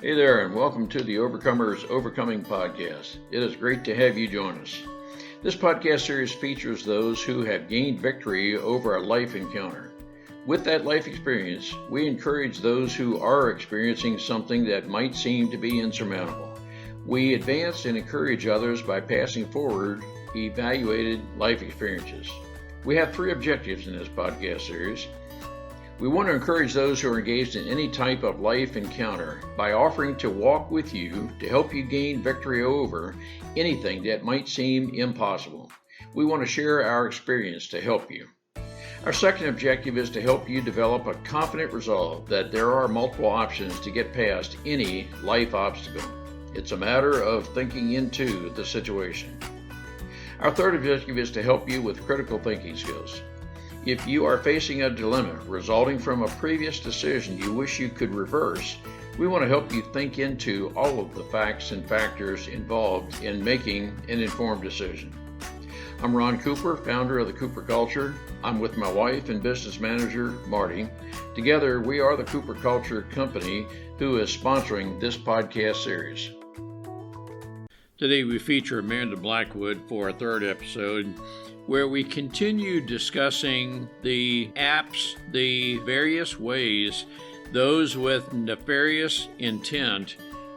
Hey there, and welcome to the Overcomers Overcoming podcast. It is great to have you join us. This podcast series features those who have gained victory over a life encounter. With that life experience, we encourage those who are experiencing something that might seem to be insurmountable. We advance and encourage others by passing forward evaluated life experiences. We have three objectives in this podcast series. We want to encourage those who are engaged in any type of life encounter by offering to walk with you to help you gain victory over anything that might seem impossible. We want to share our experience to help you. Our second objective is to help you develop a confident resolve that there are multiple options to get past any life obstacle. It's a matter of thinking into the situation. Our third objective is to help you with critical thinking skills. If you are facing a dilemma resulting from a previous decision you wish you could reverse, we want to help you think into all of the facts and factors involved in making an informed decision. I'm Ron Cooper, founder of the Cooper Culture. I'm with my wife and business manager, Marty. Together, we are the Cooper Culture Company who is sponsoring this podcast series. Today, we feature Amanda Blackwood for our third episode, where we continue discussing the apps, the various ways those with nefarious intent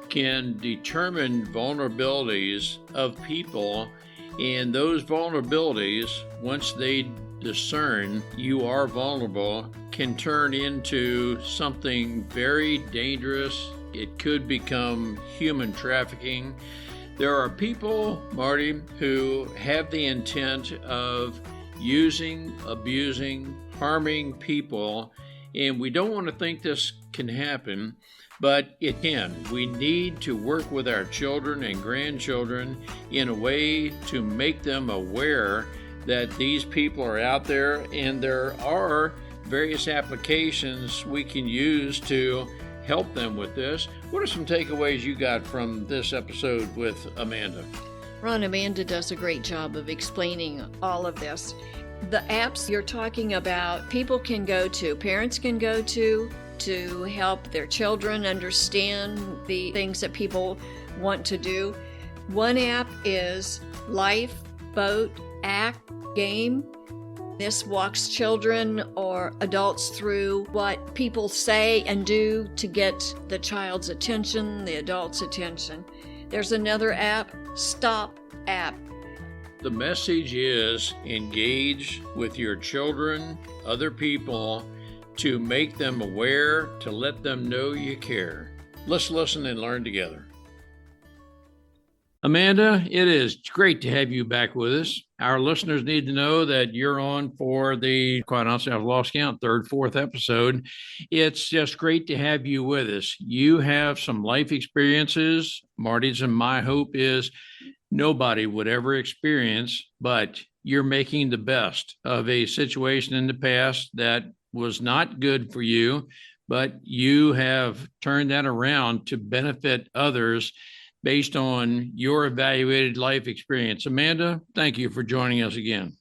can determine vulnerabilities of people, and those vulnerabilities, once they discern you are vulnerable, can turn into something very dangerous. It could become human trafficking. There are people, Marty, who have the intent of using, abusing, harming people, and we don't want to think this can happen, but it can. We need to work with our children and grandchildren in a way to make them aware that these people are out there, and there are various applications we can use to help them with this. What are some takeaways you got from this episode with Amanda? Ron, Amanda does a great job of explaining all of this. The apps you're talking about, people can go to, parents can go to help their children understand the things that people want to do. One app is Life, Boat, Act, Game. This walks children or adults through what people say and do to get the child's attention, the adult's attention. There's another app, Stop app. The message is engage with your children, other people, to make them aware, to let them know you care. Let's listen and learn together. Amanda, it is great to have you back with us. Our listeners need to know that you're on for the, quite honestly, I've lost count, third, fourth episode. It's just great to have you with us. You have some life experiences. Marty's and my hope is nobody would ever experience, but you're making the best of a situation in the past that was not good for you, but you have turned that around to benefit others based on your evaluated life experience. Amanda, thank you for joining us again.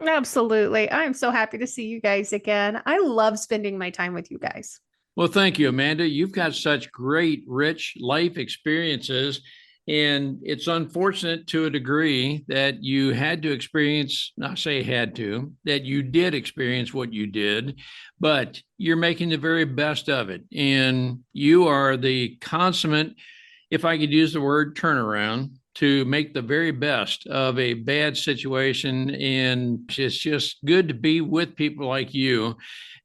Absolutely. I'm so happy to see you guys again. I love spending my time with you guys. Well, thank you, Amanda. You've got such great, rich life experiences, and it's unfortunate to a degree that you had to experience, not say had to, that you did experience what you did, but you're making the very best of it. And you are the consummate, if I could use the word, turnaround to make the very best of a bad situation. And it's just good to be with people like you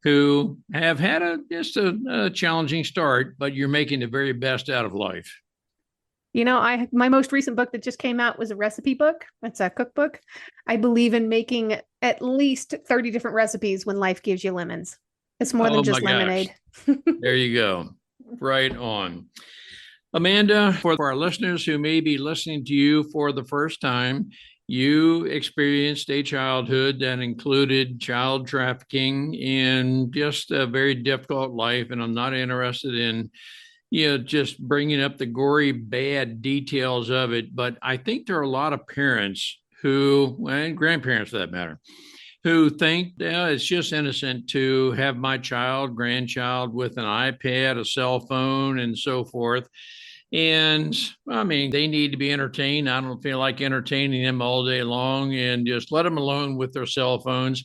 who have had just a challenging start, but you're making the very best out of life. You know, my most recent book that just came out was a recipe book. It's a cookbook. I believe in making at least 30 different recipes when life gives you lemons. It's more than just lemonade. There you go. Right on. Amanda, for our listeners who may be listening to you for the first time, you experienced a childhood that included child trafficking and just a very difficult life. And I'm not interested in, just bringing up the gory, bad details of it. But I think there are a lot of parents who, and grandparents for that matter, who think it's just innocent to have my child, grandchild with an iPad, a cell phone, and so forth. And I mean, they need to be entertained. I don't feel like entertaining them all day long, and just let them alone with their cell phones.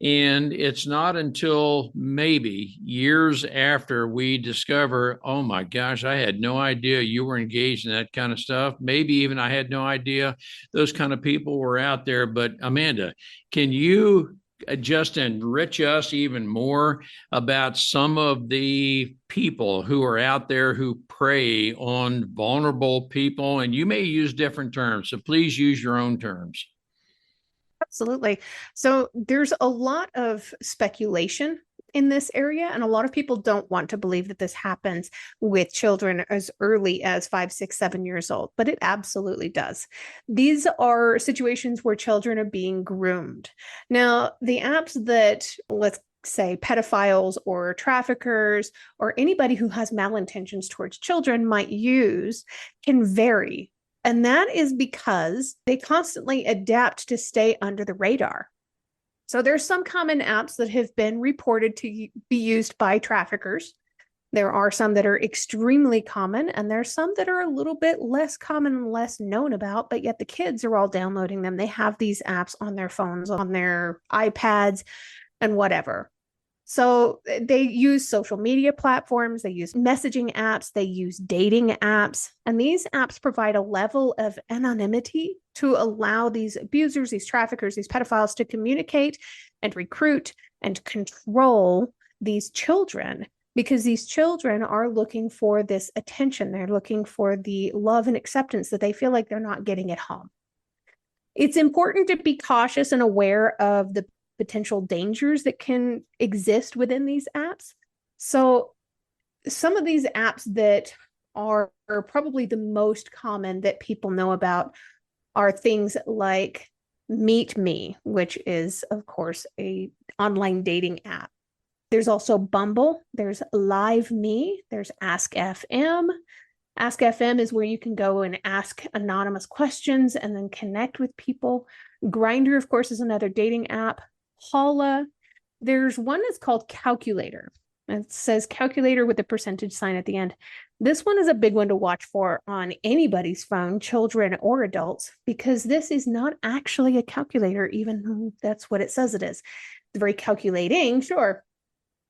And it's not until maybe years after we discover, oh my gosh, I had no idea you were engaged in that kind of stuff. Maybe even I had no idea those kind of people were out there. But Amanda, can you just enrich us even more about some of the people who are out there who prey on vulnerable people? And you may use different terms, so please use your own terms. Absolutely. So there's a lot of speculation in this area, and a lot of people don't want to believe that this happens with children as early as 5, 6, 7 years old, but it absolutely does. These are situations where children are being groomed. Now, the apps that, let's say, pedophiles or traffickers or anybody who has malintentions towards children might use can vary. And that is because they constantly adapt to stay under the radar. So there's some common apps that have been reported to be used by traffickers. There are some that are extremely common, and there's some that are a little bit less common and less known about, but yet the kids are all downloading them. They have these apps on their phones, on their iPads, and whatever. So they use social media platforms, they use messaging apps, they use dating apps, and these apps provide a level of anonymity to allow these abusers, these traffickers, these pedophiles to communicate and recruit and control these children, because these children are looking for this attention. They're looking for the love and acceptance that they feel like they're not getting at home. It's important to be cautious and aware of the potential dangers that can exist within these apps. So some of these apps that are probably the most common that people know about are things like Meet Me, which is, of course, a online dating app. There's also Bumble, there's Live Me, there's Ask FM. Ask FM is where you can go and ask anonymous questions and then connect with people. Grindr, of course, is another dating app. Paula. There's one that's called Calculator. It says calculator with a percentage sign at the end. This one is a big one to watch for on anybody's phone, children or adults, because this is not actually a calculator, even though that's what it says it is. It's very calculating, sure.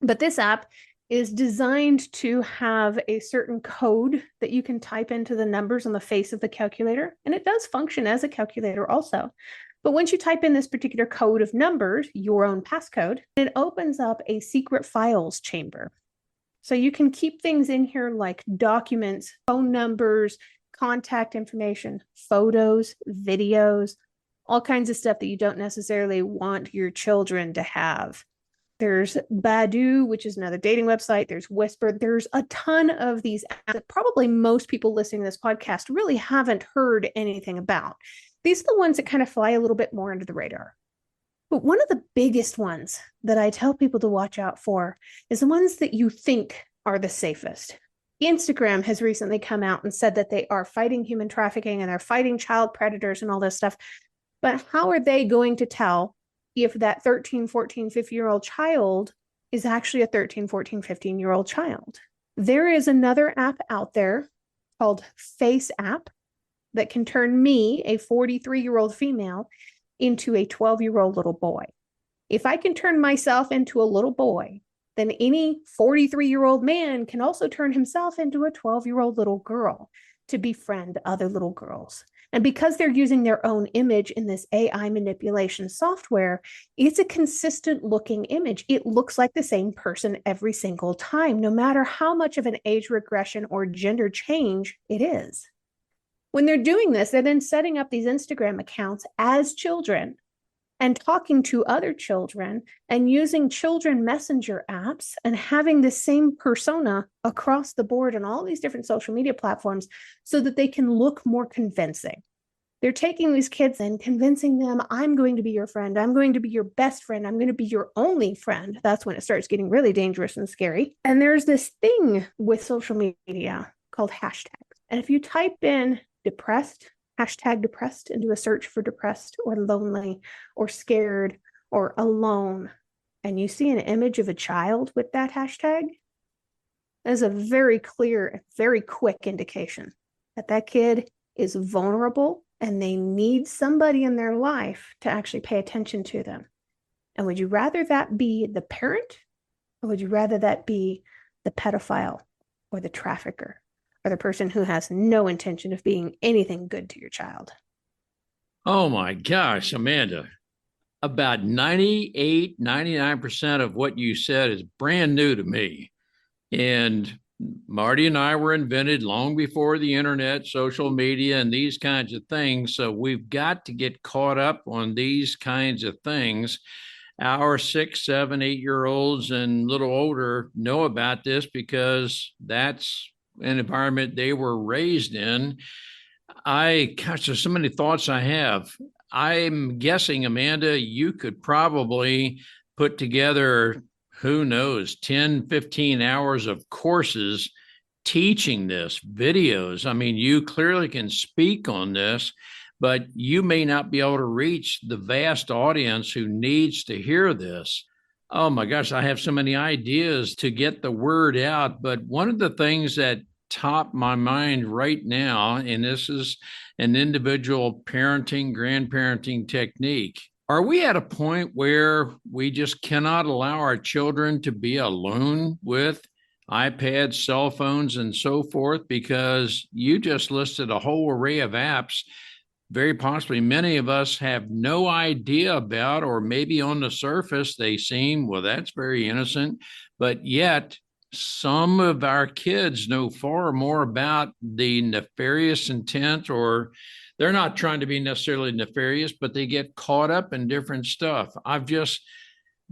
But this app is designed to have a certain code that you can type into the numbers on the face of the calculator. And it does function as a calculator also. But once you type in this particular code of numbers, your own passcode, it opens up a secret files chamber. So you can keep things in here like documents, phone numbers, contact information, photos, videos, all kinds of stuff that you don't necessarily want your children to have. There's Badoo, which is another dating website. There's Whisper. There's a ton of these apps that probably most people listening to this podcast really haven't heard anything about. These are the ones that kind of fly a little bit more under the radar. But one of the biggest ones that I tell people to watch out for is the ones that you think are the safest. Instagram has recently come out and said that they are fighting human trafficking and they're fighting child predators and all this stuff. But how are they going to tell if that 13, 14, 15-year-old child is actually a 13, 14, 15-year-old child? There is another app out there called Face App that can turn me, a 43-year-old female, into a 12-year-old little boy. If I can turn myself into a little boy, then any 43-year-old man can also turn himself into a 12-year-old little girl to befriend other little girls. And because they're using their own image in this AI manipulation software, it's a consistent looking image. It looks like the same person every single time, no matter how much of an age regression or gender change it is. When they're doing this, they're then setting up these Instagram accounts as children and talking to other children and using children messenger apps and having the same persona across the board on all these different social media platforms so that they can look more convincing. They're taking these kids and convincing them, I'm going to be your friend. I'm going to be your best friend. I'm going to be your only friend. That's when it starts getting really dangerous and scary. And there's this thing with social media called hashtags. And if you type in depressed, hashtag depressed into a search for depressed or lonely or scared or alone, and you see an image of a child with that hashtag, that is a very clear, very quick indication that that kid is vulnerable and they need somebody in their life to actually pay attention to them. And would you rather that be the parent, or would you rather that be the pedophile or the trafficker or the person who has no intention of being anything good to your child? Oh my gosh, Amanda. About 98, 99% of what you said is brand new to me. And Marty and I were invented long before the internet, social media, and these kinds of things. So we've got to get caught up on these kinds of things. Our 6, 7, 8-year-olds and a little older know about this because that's an environment they were raised in. Gosh, there's so many thoughts I have. I'm guessing, Amanda, you could probably put together, who knows, 10, 15 hours of courses teaching this, videos. I mean, you clearly can speak on this, but you may not be able to reach the vast audience who needs to hear this. Oh my gosh, I have so many ideas to get the word out. But one of the things that top my mind right now, and this is an individual parenting, grandparenting technique. Are we at a point where we just cannot allow our children to be alone with iPads, cell phones, and so forth? Because you just listed a whole array of apps, very possibly many of us have no idea about, or maybe on the surface they seem, well, that's very innocent, but yet some of our kids know far more about the nefarious intent, or they're not trying to be necessarily nefarious, but they get caught up in different stuff. I've just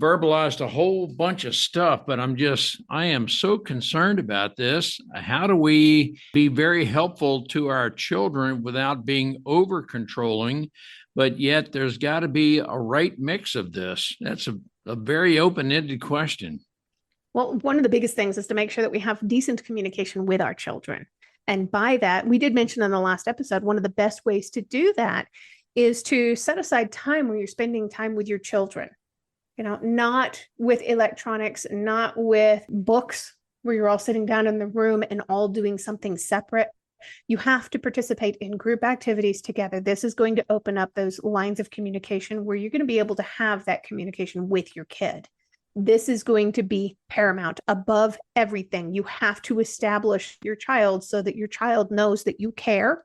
verbalized a whole bunch of stuff, but I am so concerned about this. How do we be very helpful to our children without being over controlling? But yet there's got to be a right mix of this. That's a very open-ended question. Well, one of the biggest things is to make sure that we have decent communication with our children. And by that, we did mention in the last episode, one of the best ways to do that is to set aside time where you're spending time with your children. You know, not with electronics, not with books where you're all sitting down in the room and all doing something separate. You have to participate in group activities together. This is going to open up those lines of communication where you're going to be able to have that communication with your kid. This is going to be paramount above everything. You have to establish your child so that your child knows that you care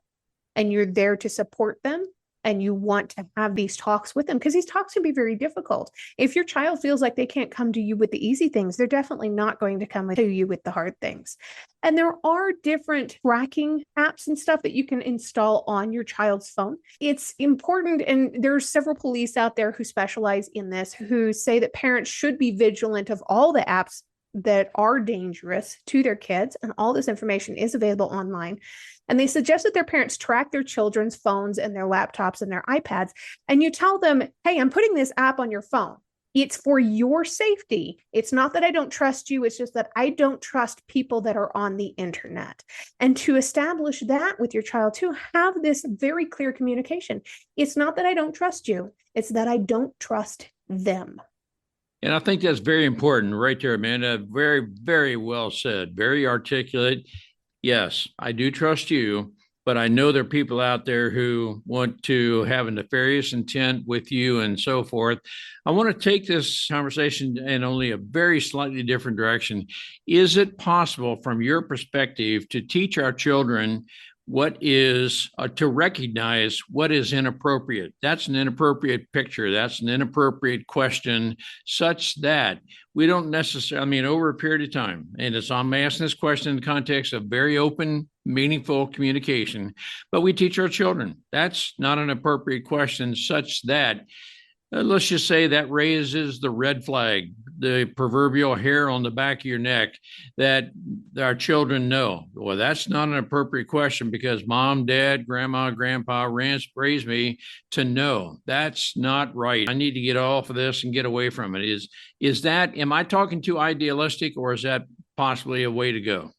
and you're there to support them. And you want to have these talks with them, because these talks can be very difficult. If your child feels like they can't come to you with the easy things, they're definitely not going to come to you with the hard things. And there are different tracking apps and stuff that you can install on your child's phone. It's important, and there's several police out there who specialize in this, who say that parents should be vigilant of all the apps that are dangerous to their kids, and all this information is available online. And they suggest that their parents track their children's phones and their laptops and their iPads. And you tell them, hey, I'm putting this app on your phone. It's for your safety. It's not that I don't trust you. It's just that I don't trust people that are on the internet. And to establish that with your child, to have this very clear communication. It's not that I don't trust you. It's that I don't trust them. And I think that's very important right there, Amanda. Very, very well said. Very articulate. Yes, I do trust you, but I know there are people out there who want to have a nefarious intent with you and so forth. I want to take this conversation in only a very slightly different direction. Is it possible, from your perspective, to teach our children what is to recognize what is inappropriate? That's an inappropriate picture. That's an inappropriate question, such that we don't necessarily, over a period of time, and I'm asking this question in the context of very open, meaningful communication, but we teach our children that's not an appropriate question, such that let's just say that raises the red flag, the proverbial hair on the back of your neck, that our children know, well, that's not an appropriate question because mom, dad, grandma, grandpa raised me to know that's not right. I need to get off of this and get away from it. Is that, am I talking too idealistic, or is that possibly a way to go?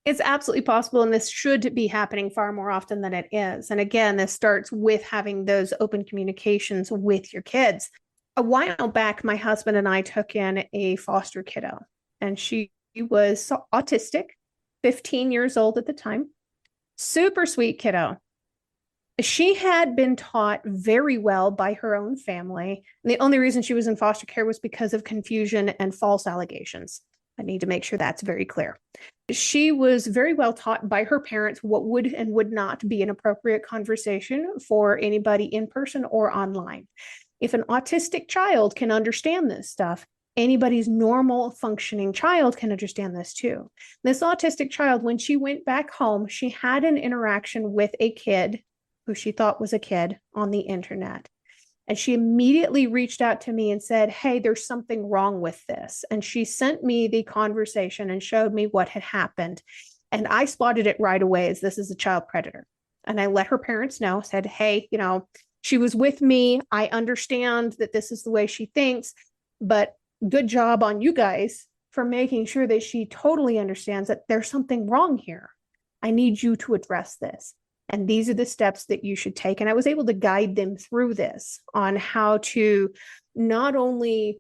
It's absolutely possible, and this should be happening far more often than it is. And again, this starts with having those open communications with your kids. A while back, my husband and I took in a foster kiddo, and she was autistic, 15 years old at the time. Super sweet kiddo. She had been taught very well by her own family. And the only reason she was in foster care was because of confusion and false allegations. I need to make sure that's very clear. She was very well taught by her parents what would and would not be an appropriate conversation for anybody in person or online. If an autistic child can understand this stuff, anybody's normal functioning child can understand this too. This autistic child, when she went back home, she had an interaction with a kid who she thought was a kid on the internet. And she immediately reached out to me and said, hey, there's something wrong with this. And she sent me the conversation and showed me what had happened. And I spotted it right away as this is a child predator. And I let her parents know, said, hey, she was with me. I understand that this is the way she thinks, but good job on you guys for making sure that she totally understands that there's something wrong here. I need you to address this. And these are the steps that you should take. And I was able to guide them through this on how to not only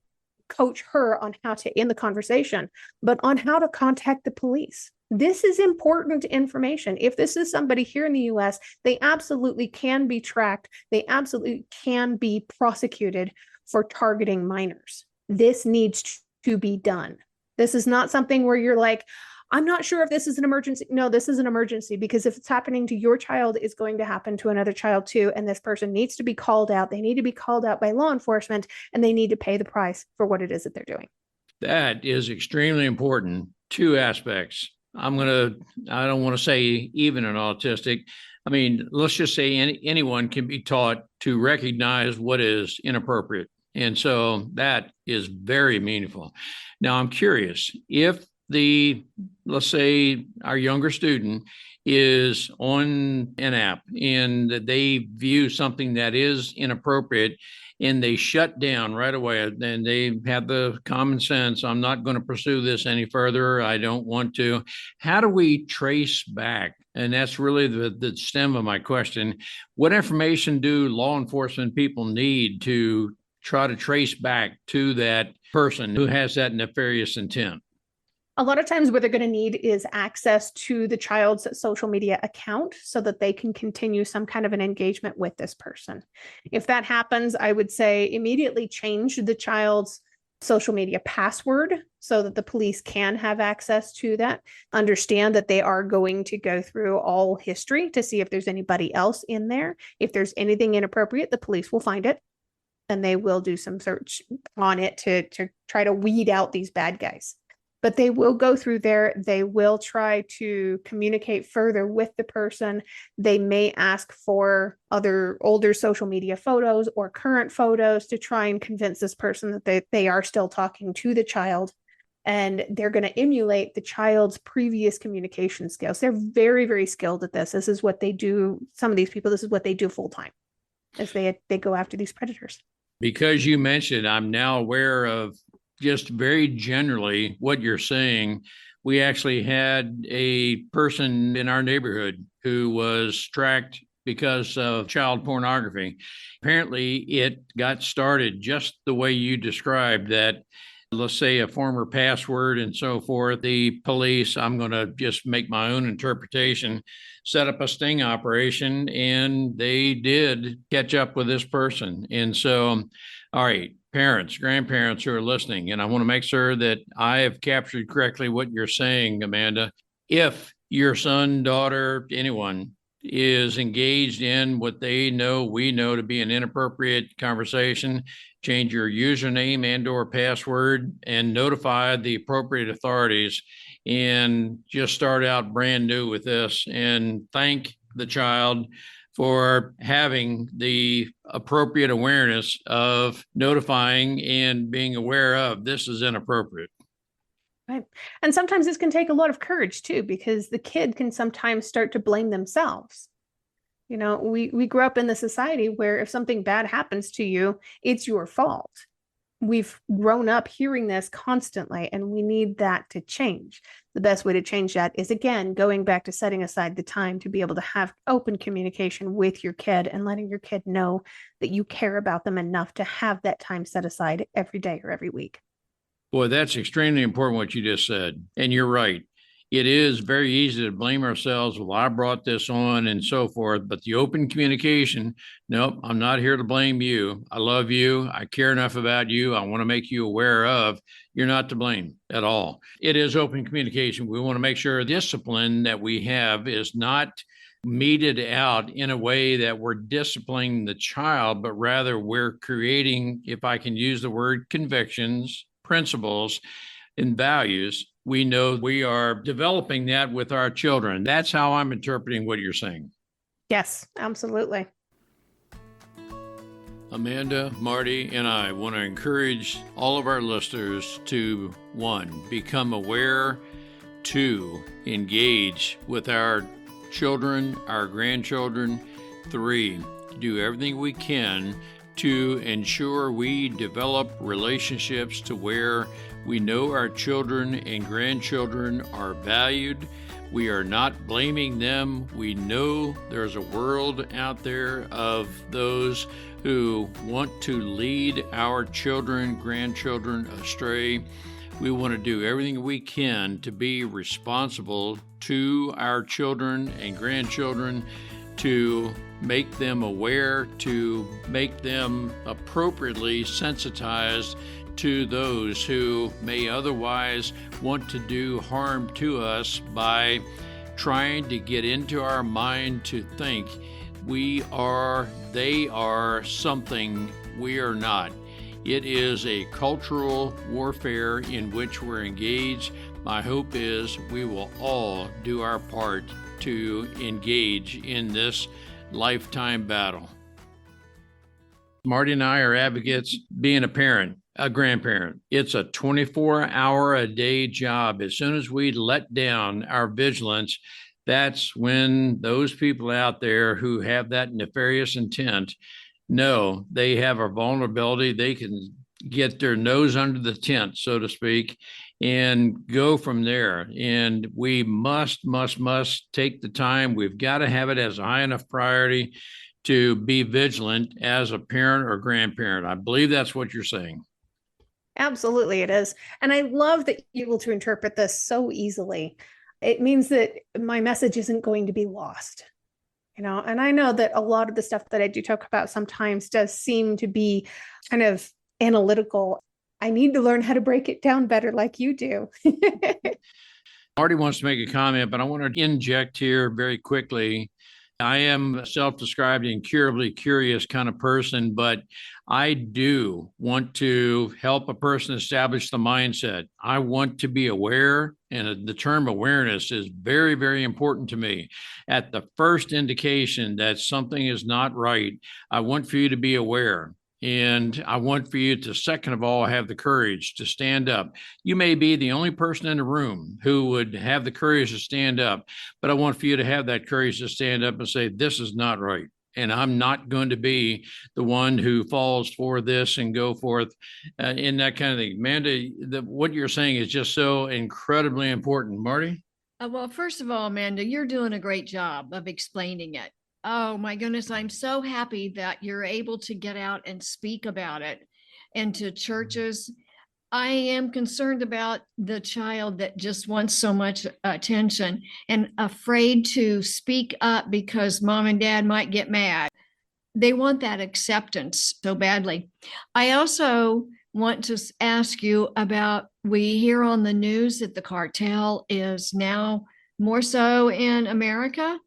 coach her on how to end the conversation, but on how to contact the police. This is important information. If this is somebody here in the US, they absolutely can be tracked. They absolutely can be prosecuted for targeting minors. This needs to be done. This is not something where you're like, I'm not sure if this is an emergency. No, this is an emergency, because if it's happening to your child, it's going to happen to another child too. And this person needs to be called out. They need to be called out by law enforcement, and they need to pay the price for what it is that they're doing. That is extremely important. Two aspects. I don't want to say even an autistic. I mean, let's just say anyone can be taught to recognize what is inappropriate. And so that is very meaningful. Now, I'm curious if let's say our younger student is on an app and they view something that is inappropriate and they shut down right away, then they have the common sense, I'm not going to pursue this any further. I don't want to. How do we trace back? And that's really the stem of my question. What information do law enforcement people need to try to trace back to that person who has that nefarious intent? A lot of times what they're going to need is access to the child's social media account so that they can continue some kind of an engagement with this person. If that happens, I would say immediately change the child's social media password so that the police can have access to that. Understand that they are going to go through all history to see if there's anybody else in there. If there's anything inappropriate, the police will find it and they will do some search on it to try to weed out these bad guys. But they will go through there. They will try to communicate further with the person. They may ask for other older social media photos or current photos to try and convince this person that they are still talking to the child. And they're going to emulate the child's previous communication skills. They're very, very skilled at this. This is what they do. Some of these people, this is what they do full time as they go after these predators. Because you mentioned, I'm now aware of just very generally what you're saying. We actually had a person in our neighborhood who was tracked because of child pornography. Apparently, it got started just the way you described, that, let's say, a former password and so forth. The police, I'm going to just make my own interpretation, set up a sting operation, and they did catch up with this person. And so, all right, parents, grandparents who are listening, and I want to make sure that I have captured correctly what you're saying, Amanda. If your son, daughter, anyone is engaged in what we know to be an inappropriate conversation, change your username and/or password and notify the appropriate authorities, and just start out brand new with this and thank the child for having the appropriate awareness of notifying and being aware of this is inappropriate. Right. And sometimes this can take a lot of courage too, because the kid can sometimes start to blame themselves. We grew up in the society where if something bad happens to you, it's your fault. we've grown up hearing this constantly, and we need that to change. The best way to change that is, again, going back to setting aside the time to be able to have open communication with your kid and letting your kid know that you care about them enough to have that time set aside every day or every week. Boy, that's extremely important what you just said. And you're right. It is very easy to blame ourselves. Well, I brought this on and so forth, but the open communication, nope, I'm not here to blame you. I love you. I care enough about you. I want to make you aware of, you're not to blame at all. It is open communication. We want to make sure discipline that we have is not meted out in a way that we're disciplining the child, but rather we're creating, if I can use the word, convictions, principles, and values. We know we are developing that with our children. That's how I'm interpreting what you're saying. Yes, absolutely. Amanda, Marty, and I want to encourage all of our listeners to, 1, become aware, 2, engage with our children, our grandchildren, 3, do everything we can to ensure we develop relationships to where we know our children and grandchildren are valued. We are not blaming them. We know there's a world out there of those who want to lead our children, grandchildren astray. We want to do everything we can to be responsible to our children and grandchildren, to make them aware, to make them appropriately sensitized to those who may otherwise want to do harm to us by trying to get into our mind to think they are something we are not. It is a cultural warfare in which we're engaged. My hope is we will all do our part to engage in this lifetime battle. Marty and I are advocates being a parent, a grandparent. It's a 24-hour-a-day job. As soon as we let down our vigilance, that's when those people out there who have that nefarious intent know they have a vulnerability. They can get their nose under the tent, so to speak, and go from there. And we must take the time. We've got to have it as a high enough priority to be vigilant as a parent or grandparent. I believe that's what you're saying. Absolutely, it is. And I love that you're able to interpret this so easily. It means that my message isn't going to be lost. And I know that a lot of the stuff that I do talk about sometimes does seem to be kind of analytical. I need to learn how to break it down better like you do. Marty wants to make a comment, but I want to inject here very quickly. I am a self-described incurably curious kind of person, but I do want to help a person establish the mindset. I want to be aware, and the term awareness is very, very important to me. At the first indication that something is not right, I want for you to be aware. And I want for you to, second of all, have the courage to stand up. You may be the only person in the room who would have the courage to stand up, but I want for you to have that courage to stand up and say, this is not right. And I'm not going to be the one who falls for this and go forth in that kind of thing. Amanda, what you're saying is just so incredibly important. Marty? Well, first of all, Amanda, you're doing a great job of explaining it. Oh my goodness, I'm so happy that you're able to get out and speak about it and to churches. I am concerned about the child that just wants so much attention and afraid to speak up because mom and dad might get mad. They want that acceptance so badly. I also want to ask you about, we hear on the news that the cartel is now more so in America.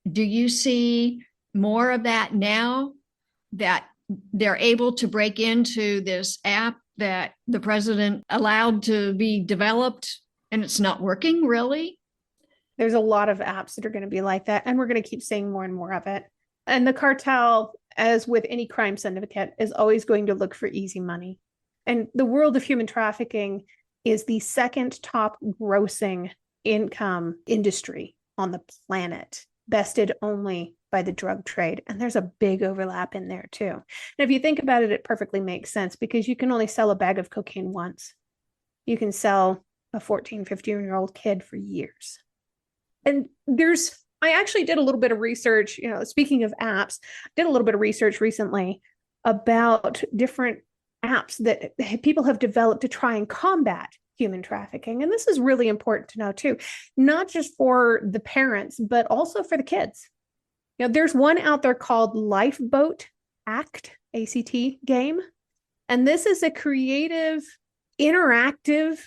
Do you see more of that now that they're able to break into this app that the president allowed to be developed and it's not working really? There's a lot of apps that are going to be like that, and we're going to keep seeing more and more of it. And the cartel, as with any crime syndicate, is always going to look for easy money. And the world of human trafficking is the second top grossing income industry on the planet, bested only by the drug trade. And there's a big overlap in there too. And if you think about it, it perfectly makes sense because you can only sell a bag of cocaine once. You can sell a 14, 15-year-old kid for years. And I actually did a little bit of research, speaking of apps, did a little bit of research recently about different apps that people have developed to try and combat human trafficking. And this is really important to know too, not just for the parents, but also for the kids. There's one out there called Lifeboat ACT, ACT game. And this is a creative, interactive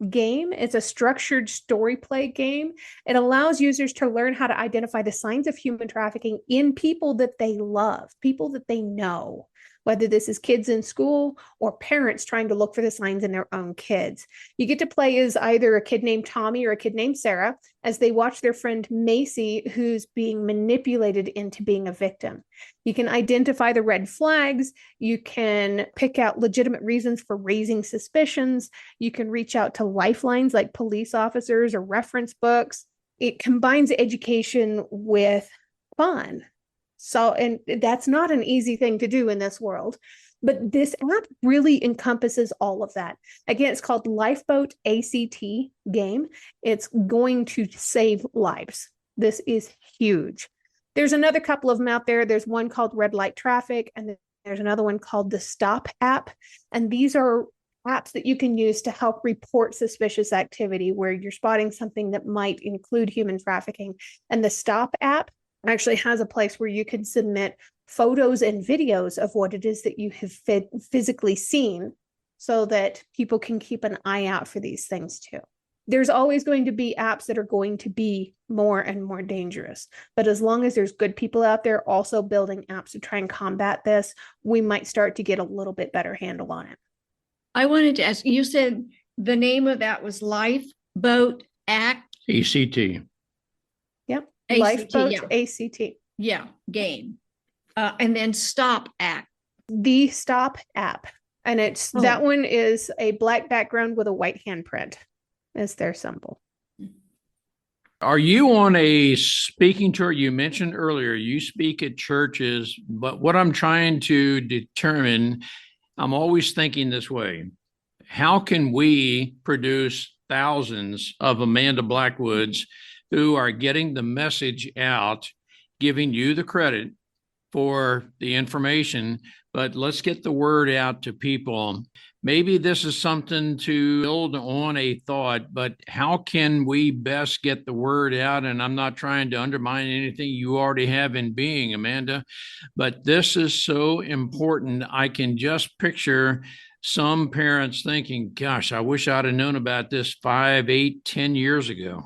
game. It's a structured story play game. It allows users to learn how to identify the signs of human trafficking in people that they love, people that they know, whether this is kids in school or parents trying to look for the signs in their own kids. You get to play as either a kid named Tommy or a kid named Sarah as they watch their friend Macy, who's being manipulated into being a victim. You can identify the red flags. You can pick out legitimate reasons for raising suspicions. You can reach out to lifelines like police officers or reference books. It combines education with fun. So, and that's not an easy thing to do in this world, but this app really encompasses all of that. Again, it's called Lifeboat ACT game. It's going to save lives. This is huge. There's another couple of them out there. There's one called Red Light Traffic, and there's another one called the Stop app. And these are apps that you can use to help report suspicious activity where you're spotting something that might include human trafficking. And the Stop app actually has a place where you can submit photos and videos of what it is that you have physically seen so that people can keep an eye out for these things too. There's always going to be apps that are going to be more and more dangerous. But as long as there's good people out there also building apps to try and combat this, we might start to get a little bit better handle on it. I wanted to ask, you said the name of that was Lifeboat Act? ACT. Yep. ACT, Lifeboat yeah. ACT. Yeah, game. And then Stop Act. The Stop app. And that one is a black background with a white handprint as their symbol. Are you on a speaking tour? You mentioned earlier you speak at churches, but what I'm trying to determine, I'm always thinking this way. How can we produce thousands of Amanda Blackwoods who are getting the message out, giving you the credit for the information, but let's get the word out to people. Maybe this is something to build on a thought, but how can we best get the word out? And I'm not trying to undermine anything you already have in being, Amanda, but this is so important. I can just picture some parents thinking, gosh, I wish I'd have known about this 5, 8, 10 years ago.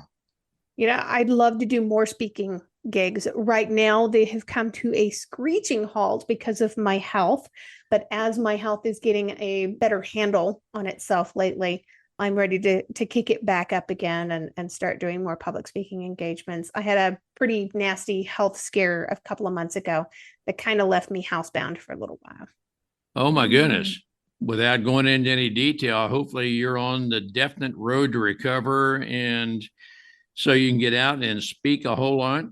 I'd love to do more speaking gigs. Right now, they have come to a screeching halt because of my health. But as my health is getting a better handle on itself lately, I'm ready to kick it back up again and start doing more public speaking engagements. I had a pretty nasty health scare a couple of months ago that kind of left me housebound for a little while. Oh, my goodness. Without going into any detail, hopefully you're on the definite road to recover and so you can get out and speak a whole lot.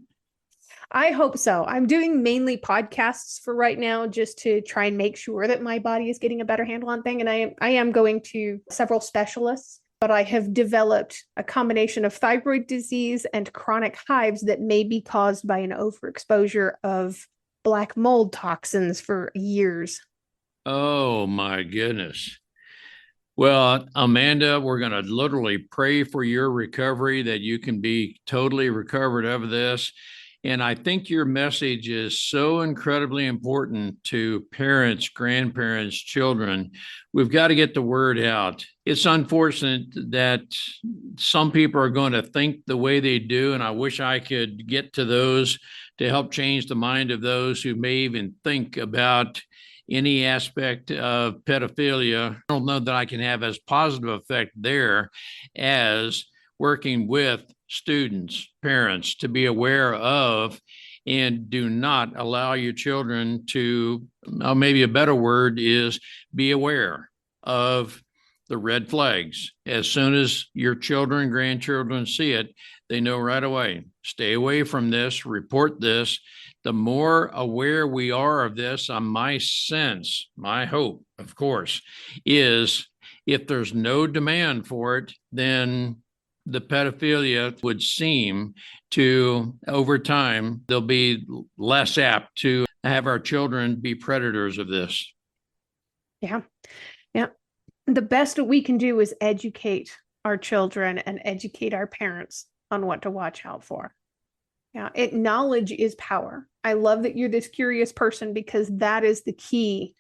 I hope so. I'm doing mainly podcasts for right now just to try and make sure that my body is getting a better handle on things. And I am going to several specialists, but I have developed a combination of thyroid disease and chronic hives that may be caused by an overexposure of black mold toxins for years. Oh, my goodness. Well, Amanda, we're going to literally pray for your recovery, that you can be totally recovered of this. And I think your message is so incredibly important to parents, grandparents, children. We've got to get the word out. It's unfortunate that some people are going to think the way they do, and I wish I could get to those to help change the mind of those who may even think about any aspect of pedophilia. I don't know that I can have as positive effect there as working with students, parents to be aware of, and do not allow your children to, maybe a better word is be aware of the red flags. As soon as your children, grandchildren see it, they know right away, stay away from this, report this. The more aware we are of this, my sense, my hope, of course, is if there's no demand for it, then the pedophilia would seem to, over time, they'll be less apt to have our children be predators of this. Yeah. Yeah. The best that we can do is educate our children and educate our parents on what to watch out for. Yeah. Knowledge is power. I love that you're this curious person, because that is the key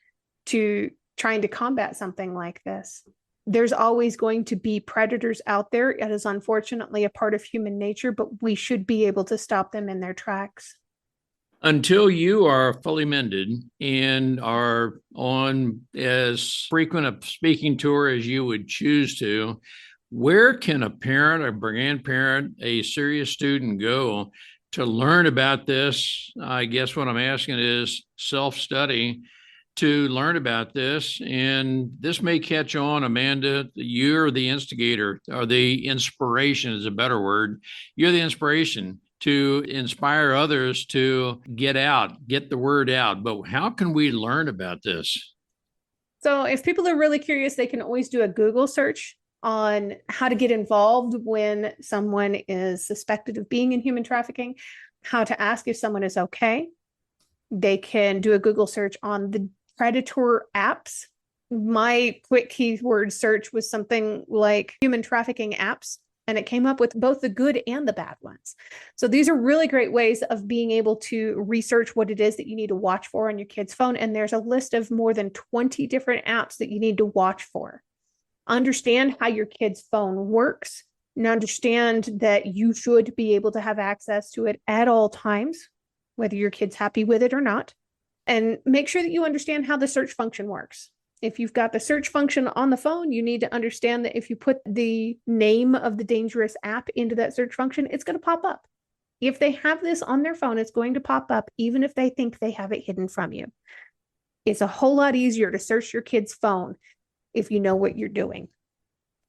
to trying to combat something like this. There's always going to be predators out there. It is unfortunately a part of human nature, but we should be able to stop them in their tracks. Until you are fully mended and are on as frequent a speaking tour as you would choose to, where can a parent, a grandparent, a serious student go to learn about this? I guess what I'm asking is self-study to learn about this. And this may catch on, Amanda. You're the instigator, or the inspiration is a better word. You're the inspiration to inspire others to get the word out. But how can we learn about this? So if people are really curious, they can always do a Google search on how to get involved when someone is suspected of being in human trafficking, how to ask if someone is okay. They can do a Google search on the predator apps. My quick keyword search was something like human trafficking apps, and it came up with both the good and the bad ones. So these are really great ways of being able to research what it is that you need to watch for on your kid's phone. And there's a list of more than 20 different apps that you need to watch for. Understand how your kid's phone works, and understand that you should be able to have access to it at all times, whether your kid's happy with it or not. And make sure that you understand how the search function works. If you've got the search function on the phone, you need to understand that if you put the name of the dangerous app into that search function, it's going to pop up. If they have this on their phone, it's going to pop up, even if they think they have it hidden from you. It's a whole lot easier to search your kid's phone if you know what you're doing.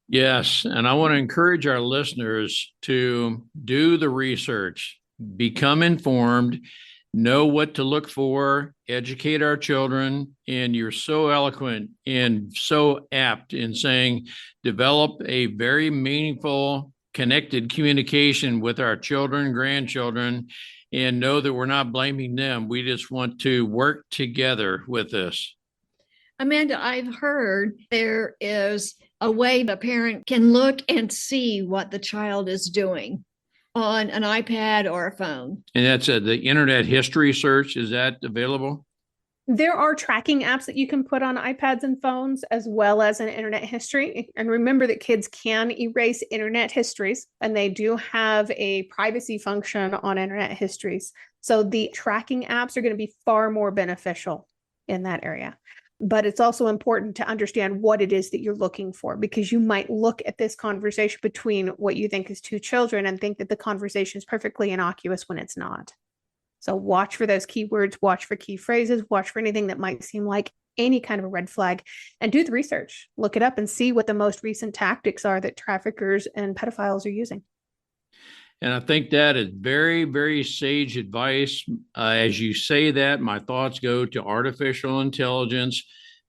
Yes. And I want to encourage our listeners to do the research, become informed, know what to look for, educate our children. And you're so eloquent and so apt in saying, develop a very meaningful, connected communication with our children, grandchildren, and know that we're not blaming them. We just want to work together with this. Amanda, I've heard there is a way a parent can look and see what the child is doing on an iPad or a phone. And that's the internet history search. Is that available? There are tracking apps that you can put on iPads and phones, as well as an internet history. And remember that kids can erase internet histories, and they do have a privacy function on internet histories. So the tracking apps are going to be far more beneficial in that area. But it's also important to understand what it is that you're looking for, because you might look at this conversation between what you think is two children and think that the conversation is perfectly innocuous when it's not. So watch for those keywords, watch for key phrases, watch for anything that might seem like any kind of a red flag, and do the research. Look it up and see what the most recent tactics are that traffickers and pedophiles are using. And I think that is very, very sage advice. As you say that, my thoughts go to artificial intelligence,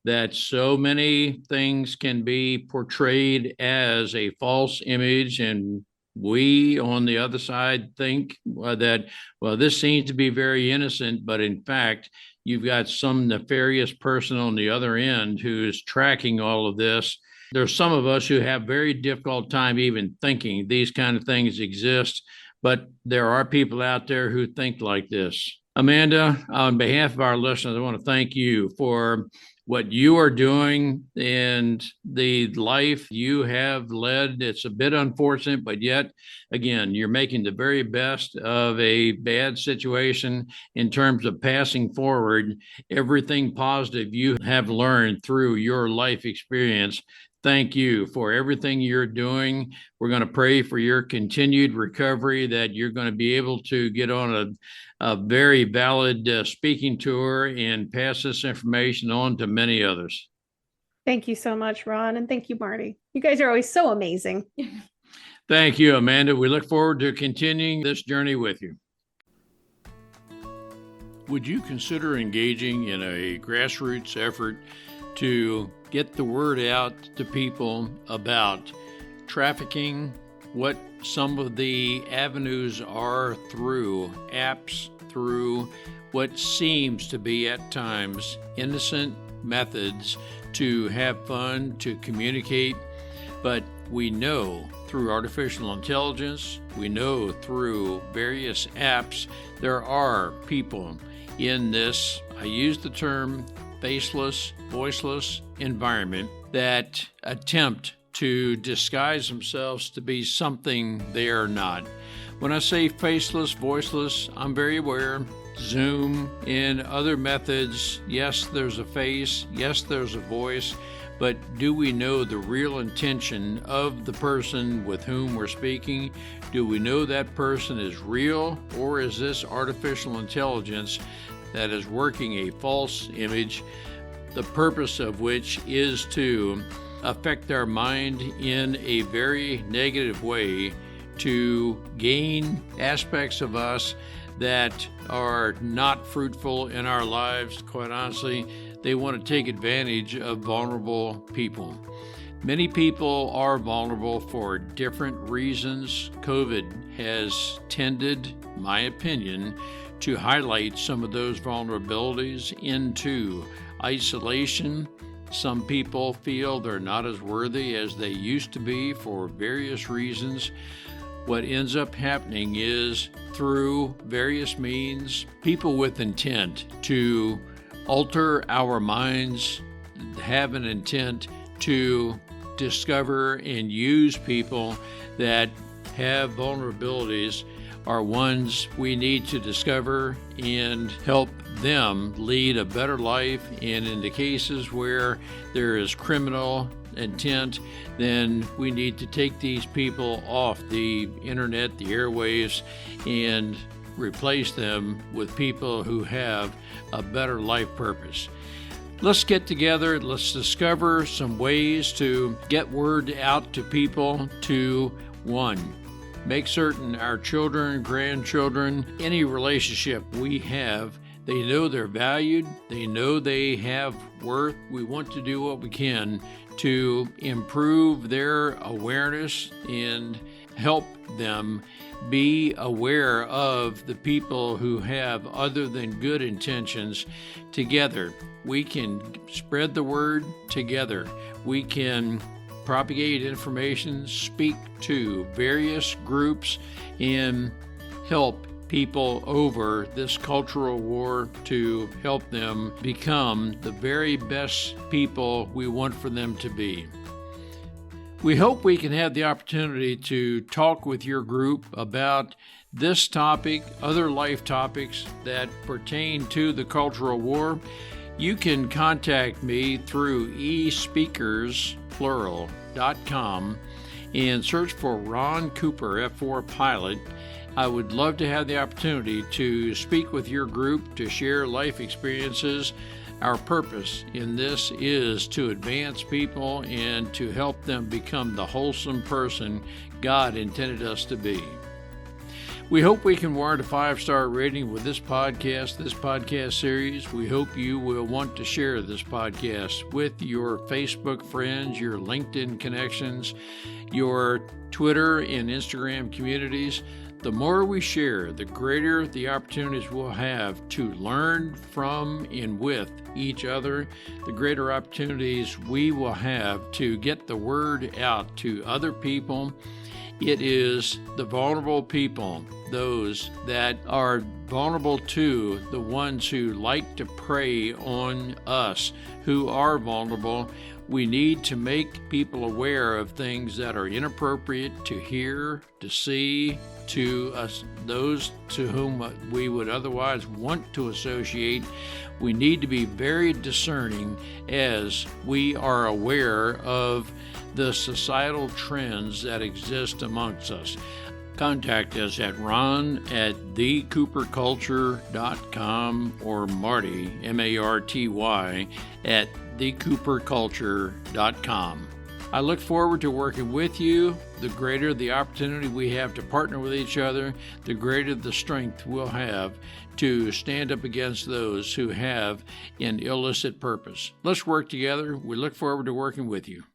that so many things can be portrayed as a false image. And we on the other side think that, well, this seems to be very innocent, but in fact, you've got some nefarious person on the other end who is tracking all of this. There's some of us who have very difficult time even thinking these kind of things exist, but there are people out there who think like this. Amanda, on behalf of our listeners, I want to thank you for what you are doing and the life you have led. It's a bit unfortunate, but yet, again, you're making the very best of a bad situation in terms of passing forward everything positive you have learned through your life experience. Thank you for everything you're doing. We're going to pray for your continued recovery, that you're going to be able to get on a very valid speaking tour and pass this information on to many others. Thank you so much, Ron. And thank you, Marty. You guys are always so amazing. Thank you, Amanda. We look forward to continuing this journey with you. Would you consider engaging in a grassroots effort to get the word out to people about trafficking, what some of the avenues are through apps, through what seems to be at times innocent methods to have fun, to communicate, but we know through artificial intelligence, we know through various apps, there are people in this, I use the term faceless, voiceless environment that attempt to disguise themselves to be something they are not. When I say faceless, voiceless, I'm very aware. Zoom and other methods, yes, there's a face, yes, there's a voice, but do we know the real intention of the person with whom we're speaking? Do we know that person is real, or is this artificial intelligence that is working a false image, the purpose of which is to affect our mind in a very negative way, to gain aspects of us that are not fruitful in our lives. Quite honestly, they want to take advantage of vulnerable people. Many people are vulnerable for different reasons. COVID has tended, in my opinion, to highlight some of those vulnerabilities into isolation. Some people feel they're not as worthy as they used to be for various reasons. What ends up happening is, through various means, people with intent to alter our minds have an intent to discover and use people that have vulnerabilities are ones we need to discover and help them lead a better life. And in the cases where there is criminal intent, then we need to take these people off the internet, the airwaves, and replace them with people who have a better life purpose. Let's get together. Let's discover some ways to get word out to people to, one, make certain our children, grandchildren, any relationship we have, they know they're valued, they know they have worth. We want to do what we can to improve their awareness and help them be aware of the people who have other than good intentions. Together, we can spread the word together. We can propagate information, speak to various groups, and help people over this cultural war to help them become the very best people we want for them to be. We hope we can have the opportunity to talk with your group about this topic, other life topics that pertain to the cultural war. You can contact me through espeakers.com and search for Ron Cooper, F4 Pilot. I would love to have the opportunity to speak with your group, to share life experiences. Our purpose in this is to advance people and to help them become the wholesome person God intended us to be. We hope we can warrant a 5-star rating with this podcast series. We hope you will want to share this podcast with your Facebook friends, your LinkedIn connections, your Twitter and Instagram communities. The more we share, the greater the opportunities we'll have to learn from and with each other, the greater opportunities we will have to get the word out to other people. It is the vulnerable people, those that are vulnerable to the ones who like to prey on us, who are vulnerable. We need to make people aware of things that are inappropriate to hear, to see, to us, those to whom we would otherwise want to associate. We need to be very discerning as we are aware of the societal trends that exist amongst us. Contact us at ron@thecooperculture.com or Marty, Marty, at thecooperculture.com. I look forward to working with you. The greater the opportunity we have to partner with each other, the greater the strength we'll have to stand up against those who have an illicit purpose. Let's work together. We look forward to working with you.